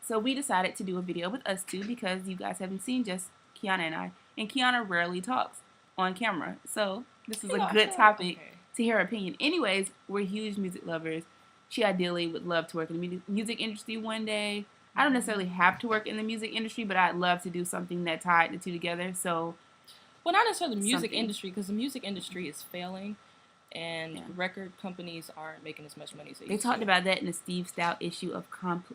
So we decided to do a video with us two because you guys haven't seen just Qyana and I. And Qyana rarely talks on camera. So this is a good topic to hear her opinion. Anyways, we're huge music lovers. She ideally would love to work in the music industry one day. I don't necessarily have to work in the music industry, but I'd love to do something that tied the two together. So, well, not necessarily the music industry, because the music industry is failing, and record companies aren't making as much money as they talked about that in the Steve Stout issue of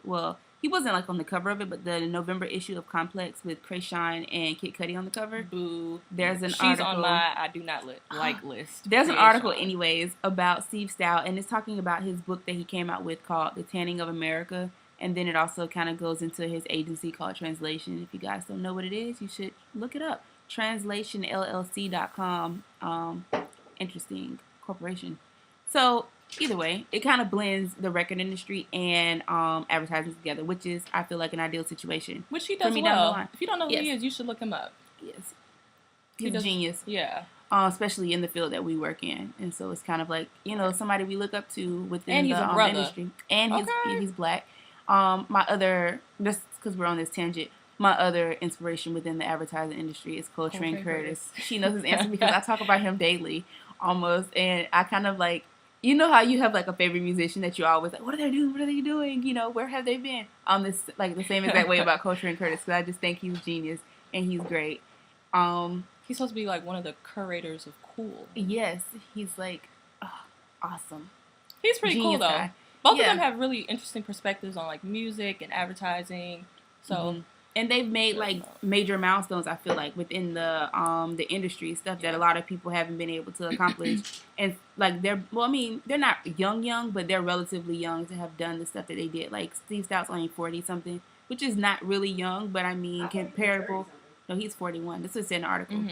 well, he wasn't like on the cover of it, but the November issue of Complex with Qyana and Kid Cudi on the cover. Boo. There's an She's article. on my I do not like list. There's an article, anyways, about Steve Stout, and it's talking about his book that he came out with called The Tanning of America. And then it also kind of goes into his agency called Translation. If you guys don't know what it is, you should look it up. TranslationLLC.com. Interesting corporation. So either way, it kind of blends the record industry and advertising together, which is, I feel like, an ideal situation. Which he does well. If you don't know who he is, you should look him up. Yes. He's a genius. Yeah. Especially in the field that we work in. And so it's kind of like, somebody we look up to within the industry. And he's black. My other, just because we're on this tangent, my other inspiration within the advertising industry is Coltrane Curtis. She knows his answer because I talk about him daily, almost, and I kind of like, how you have like a favorite musician that you always like, what are they doing? What are they doing? Where have they been? This like the same exact way about Coltrane Curtis, because I just think he's genius and he's great. He's supposed to be like one of the curators of cool. Yes, he's like awesome. He's pretty cool though. Guy. Both of them have really interesting perspectives on like music and advertising. So, and they've made like major milestones, I feel like, within the industry, stuff that a lot of people haven't been able to accomplish. And like they're not young, but they're relatively young to have done the stuff that they did. Like Steve Stout's only 40 something, which is not really young, but comparable. No, he's 41. This was in the article.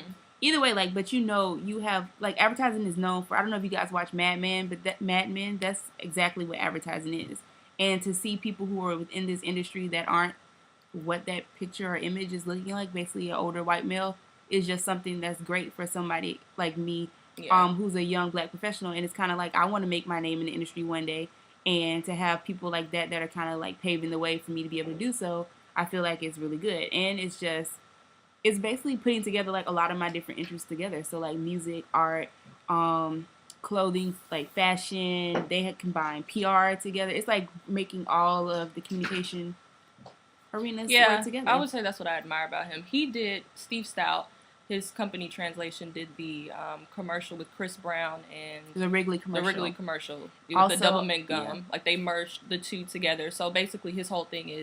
Either way, like, but you have, like, advertising is known for, I don't know if you guys watch Mad Men, but Mad Men, that's exactly what advertising is. And to see people who are within this industry that aren't what that picture or image is looking like, basically an older white male, is just something that's great for somebody like me, who's a young black professional. And it's kind of like, I want to make my name in the industry one day. And to have people like that are kind of like paving the way for me to be able to do so, I feel like it's really good. And it's basically putting together like a lot of my different interests together. So like music, art, clothing, like fashion. They had combined PR together. It's like making all of the communication arenas work together. I would say that's what I admire about him. He did, Steve Stout, his company Translation did the commercial with Chris Brown and the Wrigley commercial. With the double mint gum. Yeah. Like they merged the two together. So basically his whole thing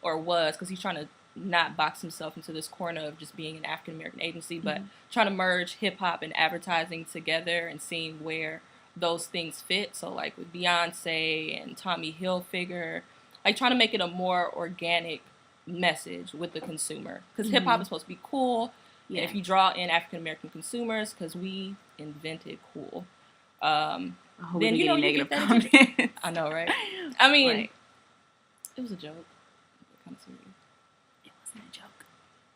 because he's trying to not box himself into this corner of just being an African American agency, but trying to merge hip hop and advertising together and seeing where those things fit. So like with Beyonce and Tommy Hilfiger, like trying to make it a more organic message with the consumer, because hip hop is supposed to be cool. Yeah. And if you draw in African American consumers, because we invented cool, then you get that comments. I know, right? I mean, it was a joke. Kind of serious. A joke.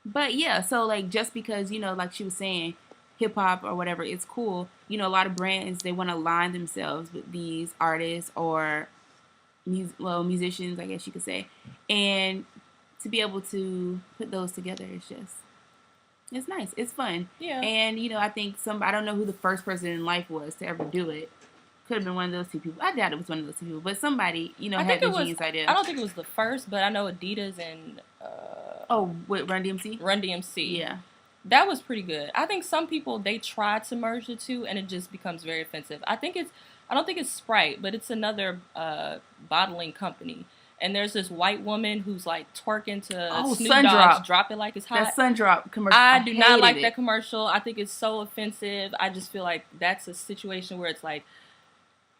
But yeah, so like just because like she was saying, hip hop or whatever, it's cool. A lot of brands, they want to align themselves with these artists or musicians, I guess you could say, and to be able to put those together it's nice. It's fun. Yeah. And I think I don't know who the first person in life was to ever do it. Could have been one of those two people. I doubt it was one of those two people, but somebody had the genius idea. I don't think it was the first, but I know Adidas and with Run DMC? Run DMC. Yeah. That was pretty good. I think some people, they try to merge the two, and it just becomes very offensive. I don't think it's Sprite, but it's another bottling company. And there's this white woman who's like twerking to Snoop Dogg's Drop It Like It's Hot. That Sundrop commercial. I do not like that commercial. I think it's so offensive. I just feel like that's a situation where it's like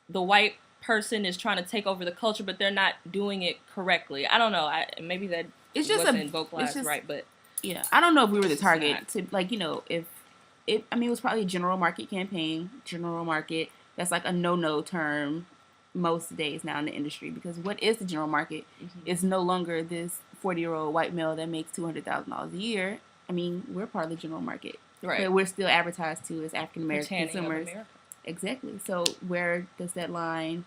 the white person is trying to take over the culture, but they're not doing it correctly. I don't know. Maybe that it's just wasn't vocalized right, but yeah, I don't know if we were the target to like if it. I mean, it was probably a general market campaign. General market. That's like a no term most days now in the industry, because what is the general market? It's no longer this 40-year-old white male that makes $200,000 a year. I mean, we're part of the general market, right? But we're still advertised to as African American consumers. Exactly. So where does that line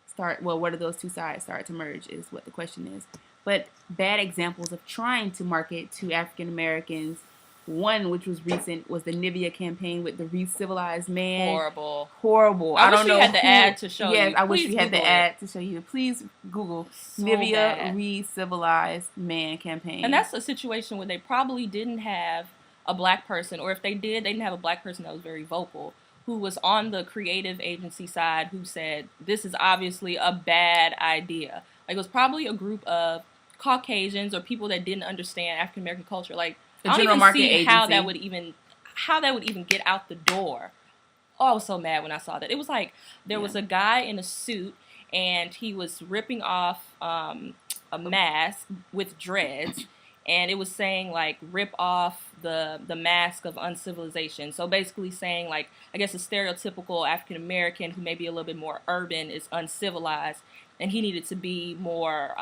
start? Well, where do those two sides start to merge is what the question is. but bad examples of trying to market to African Americans. One, which was recent, was the Nivea campaign with the Re-Civilized Man. Horrible. I don't know. I wish we had the ad to show you. Yes, I wish we had the ad to show you. Please Google so Nivea bad. Re-Civilized Man campaign. And that's a situation where they probably didn't have a black person, or if they did, they didn't have a black person that was very vocal, who was on the creative agency side, who said, this is obviously a bad idea. Like, it was probably a group of Caucasians or people that didn't understand African American culture. Like, I don't even see how that would even get out the door. Oh, I was so mad when I saw that. It was like there was a guy in a suit, and he was ripping off a mask with dreads, and it was saying, like, rip off the mask of uncivilization. So basically saying, like, I guess a stereotypical African American who may be a little bit more urban is uncivilized, and he needed to be more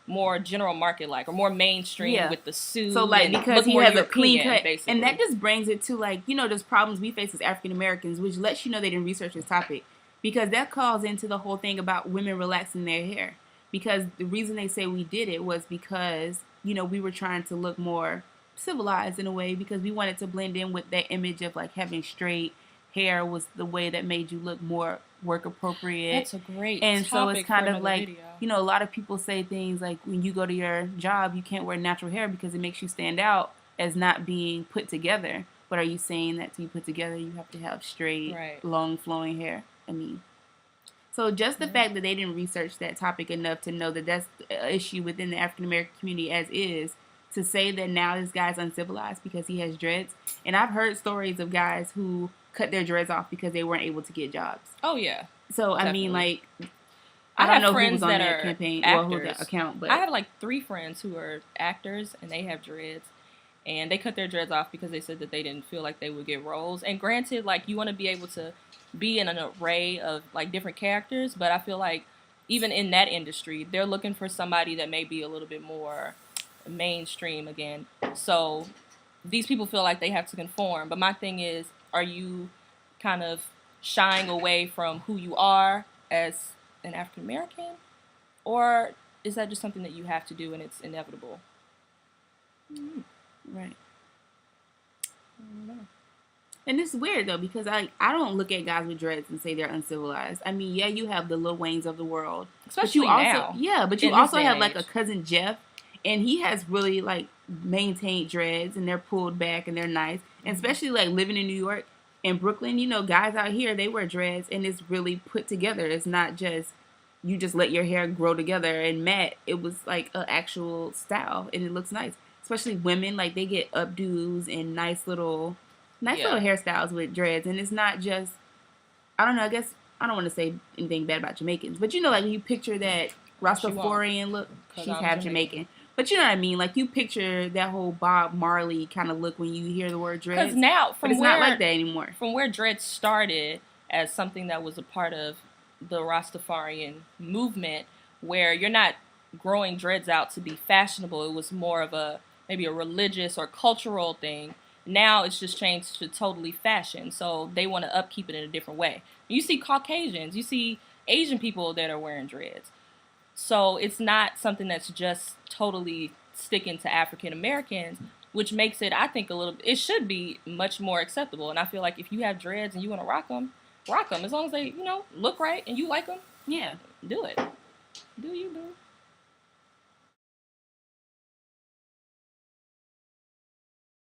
more general market like, or more mainstream with the suit. So like, because he has a clean cut, basically. And that just brings it to, like, you know, there's problems we face as African Americans, which lets you know they didn't research this topic, because that calls into the whole thing about women relaxing their hair. Because the reason they say we did it was because, you know, we were trying to look more civilized in a way, because we wanted to blend in with that image of, like, having straight hair was the way that made you look more work appropriate. That's a great and so it's kind of like video. You know, a lot of people say things like, when you go to your job, you can't wear natural hair because it makes you stand out as not being put together. But are you saying that to be put together, you have to have straight, long flowing hair? I mean, so just the fact that they didn't research that topic enough to know that that's an issue within the African American community as is, to say that now this guy's uncivilized because he has dreads. And I've heard stories of guys who cut their dreads off because they weren't able to get jobs. Oh yeah. So definitely. I mean, like, I don't know friends who was on that that are campaign actors. or who that account, but I have like 3 friends who are actors and they have dreads, and they cut their dreads off because they said that they didn't feel like they would get roles. And granted, like, you want to be able to be in an array of like different characters, but I feel like even in that industry, they're looking for somebody that may be a little bit more mainstream again. So these people feel like they have to conform. But my thing is, are you kind of shying away from who you are as an African American, or is that just something that you have to do and it's inevitable? Right. I don't know. And it's weird though, because I don't look at guys with dreads and say they're uncivilized. I mean, yeah, you have the Lil Waynes of the world, especially now. Yeah, but you also have like a Cousin Jeff, and he has really like maintained dreads, and they're pulled back and they're nice. And especially like living in New York and Brooklyn, you know, guys out here, they wear dreads and it's really put together. It's not just you just let your hair grow together and mat. It was like an actual style, and it looks nice. Especially women, like, they get updos and nice little hairstyles with dreads. And it's not just, I don't know, I guess I don't want to say anything bad about Jamaicans, but you know, like, when you picture that Rastafarian look, she's half Jamaican. But you know what I mean? Like, you picture that whole Bob Marley kind of look when you hear the word dreads. Because now, but it's not like that anymore. From where dreads started as something that was a part of the Rastafarian movement, where you're not growing dreads out to be fashionable. It was more of maybe a religious or cultural thing. Now it's just changed to totally fashion. So they want to upkeep it in a different way. You see Caucasians, you see Asian people that are wearing dreads. So it's not something that's just totally sticking to African Americans, which makes it, I think, it should be much more acceptable. And I feel like if you have dreads and you want to rock them. As long as they, look right and you like them. Yeah. Do it. Do you, boo?